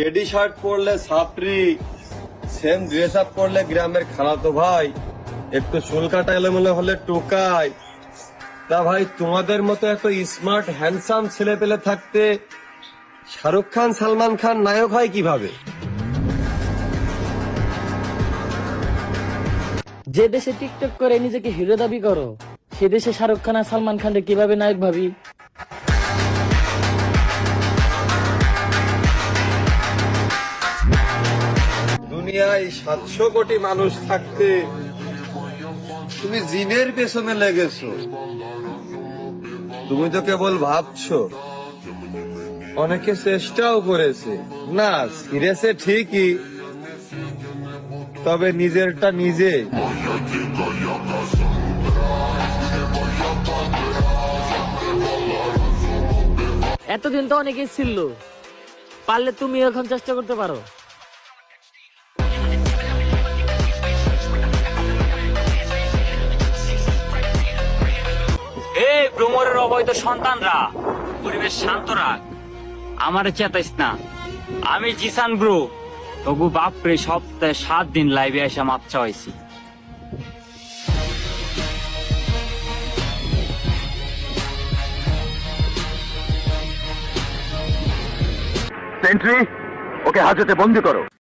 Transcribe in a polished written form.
Teddy shirt পরলে ছাত্রী, same dress up পরলে গ্রামের খালাতো ভাই, একটু চুল কাটা এলোমেলো হলে টোকাই। তা ভাই, তোমাদের মতো এত স্মার্ট হ্যান্ডসাম ছেলে পেলে থাকতে শাহরুখ খান সালমান খান নায়ক হয় কিভাবে? যে দেশে টিকটক করে নিজেকে হিরো দাবি করো, সে দেশে শাহরুখ খান আর সালমান খানকে কিভাবে নায়ক ভাবি? দুনিয়ায় 700 কোটি মানুষ থাকতে তুমি জিনের পেছনে লেগেছো। তুমি তো কেবল ভাবছো, অনেকে চেষ্টাও করেছে। না, সিরিয়াসে ঠিকই, তবে নিজেরটা নিজে। এতদিন তো অনেকেই ছিল, পারলে তুমি এখন চেষ্টা করতে পারো। এই ভ্রমরের অবৈধ সন্তানরা, পরিবেশ শান্ত রাখ, আমারে চেতাইস না। আমি জিসান ব্রো, তবু বাপরে সপ্তাহে 7 দিন লাইভে এসে মাপ চাইছি। সেন্ট্রি, ওকে হাজতে বন্দি করো।